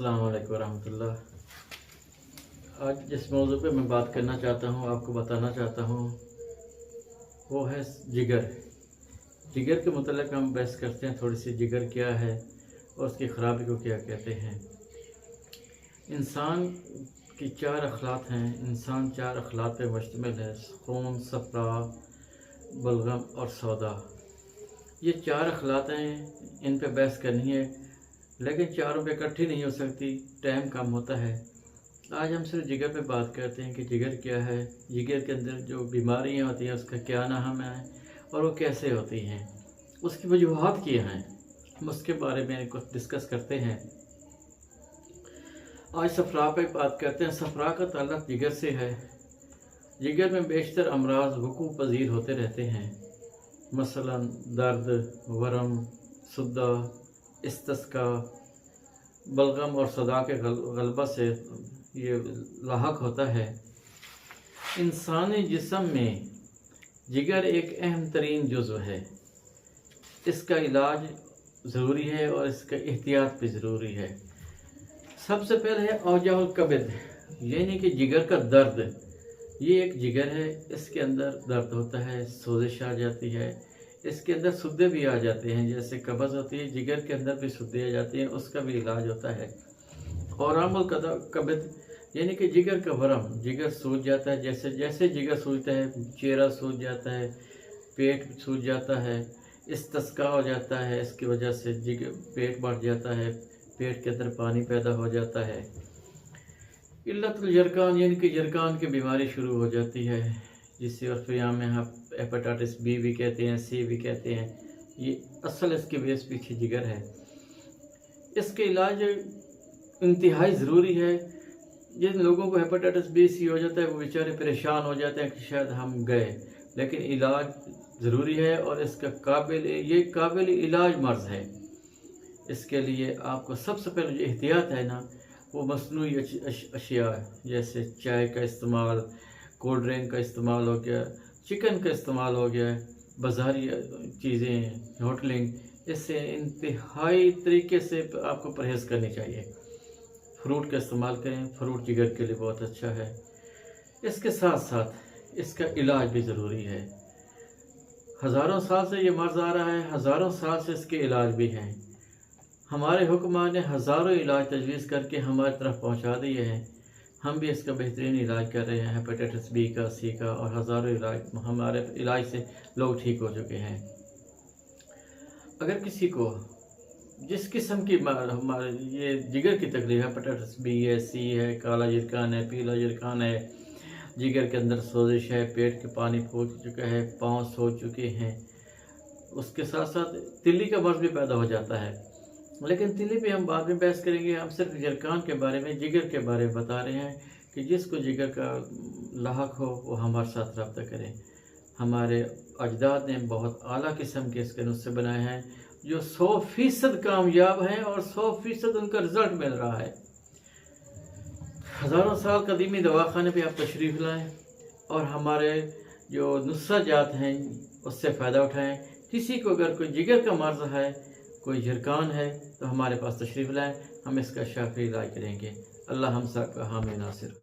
अस्सलाम वालेकुम रहमतुल्लाह। आज जिस मौजू पे मैं बात करना चाहता हूँ, आपको बताना चाहता हूँ, वो है जिगर। जिगर के मतलब हम बहस करते हैं थोड़ी सी, जिगर क्या है और उसकी ख़राबी को क्या कहते हैं। इंसान की चार अखलात हैं। इंसान चार अखलात पे मुश्तमिल है: खून, सफ़रा, बलगम और सौदा। ये चार अखलात हैं, इन पे बहस करनी है, लेकिन चारों पे इकट्ठी नहीं हो सकती, टाइम कम होता है। आज हम सिर्फ जिगर पे बात करते हैं कि जिगर क्या है, जिगर के अंदर जो बीमारियां होती हैं उसका क्या नाम है और वो कैसे होती हैं, उसकी वजूहात क्या हैं, हम उसके बारे में कुछ डिस्कस करते हैं। आज सफ़रा पे बात करते हैं। सफ़रा का ताल्लुक जिगर से है। जिगर में बेशतर अमराज वकू पजीर होते रहते हैं, मसलन दर्द, वरम, सुद्दा, इस्तिस्का, बलगम और सदा के गलबा से ये लाहक होता है। इंसानी जिस्म में जिगर एक अहम तरीन जुज़्व है। इसका इलाज ज़रूरी है और इसका एहतियात भी ज़रूरी है। सबसे पहले है औजाउल कबद, यानी कि जिगर का दर्द। ये एक जिगर है, इसके अंदर दर्द होता है, सोजिश आ जाती है, इसके अंदर सुद्दे भी आ जाते हैं, जैसे कब्ज़ होती है, जिगर के अंदर भी सुद्दे आ जाती हैं, उसका भी इलाज होता है। और आमल कबद यानी कि जिगर का वरम, जिगर सूज जाता है, जैसे जैसे जिगर सूजता है, चेहरा सूज जाता है, पेट सूज जाता है, इस्तिस्का हो जाता है, इसकी वजह से जिगर पेट बढ़ जाता है, पेट के अंदर पानी पैदा हो जाता है। इल्लतुल जरकान यानी कि जरकान की बीमारी शुरू हो जाती है, जिसे उर्फ़िया में हम हेपेटाइटिस बी भी कहते हैं, सी भी कहते हैं। ये असल इसकी बेस पीछे जिगर है। इसके इलाज इंतहाई ज़रूरी है। जिन लोगों को हेपेटाइटिस बी सी हो जाता है वो बेचारे परेशान हो जाते हैं कि शायद हम गए, लेकिन इलाज ज़रूरी है और इसका काबिल इलाज मर्ज़ है। इसके लिए आपको सबसे पहले जो एहतियात है ना, वो मसनूई अशिया जैसे चाय का इस्तेमाल, कोल्ड ड्रिंक का इस्तेमाल हो गया, चिकन का इस्तेमाल हो गया, बाज़ारी चीज़ें, होटलिंग, इससे इंतहाई तरीके से आपको परहेज़ करनी चाहिए। फ्रूट का इस्तेमाल करें, फ्रूट जिगर के लिए बहुत अच्छा है। इसके साथ साथ इसका इलाज भी ज़रूरी है। हज़ारों साल से ये मर्ज़ आ रहा है, हज़ारों साल से इसके इलाज भी हैं। हमारे हुक्मा ने हज़ारों इलाज तजवीज़ करके हमारी तरफ पहुँचा दिए हैं। हम भी इसका बेहतरीन इलाज कर रहे हैं, हेपेटाइटिस बी का, सी का, और हज़ारों इलाज हमारे इलाज से लोग ठीक हो चुके हैं। अगर किसी को जिस किस्म की हमारे ये जिगर की तकलीफ, हेपेटाइटिस बी है, सी है, काला जिरकान है, पीला जिरकान है, जिगर के अंदर सोजिश है, पेट के पानी फूट चुका है, पाँव सूज चुके हैं, उसके साथ साथ तिल्ली का मर्ज़ भी पैदा हो जाता है, लेकिन तिल्ली पे हम बाद में बहस करेंगे। हम सिर्फ जरकान के बारे में, जिगर के बारे में बता रहे हैं कि जिसको जिगर का लाहक हो वो हमारे साथ रब्ता करें। हमारे अजदाद ने बहुत आला किस्म के इसके नुस्खे बनाए हैं जो 100% कामयाब हैं और 100% उनका रिज़ल्ट मिल रहा है। हज़ारों साल कदीमी दवाखाने पे आप तशरीफ़ लाएँ और हमारे जो नुस्खा जात हैं उससे फ़ायदा उठाएँ। किसी को अगर कोई जिगर का मर्ज़ है, कोई जरकान है, तो हमारे पास तशरीफ़ लाएँ, हम इसका शाफ़ी इलाज करेंगे। अल्लाह हम सब का हामी नासिर।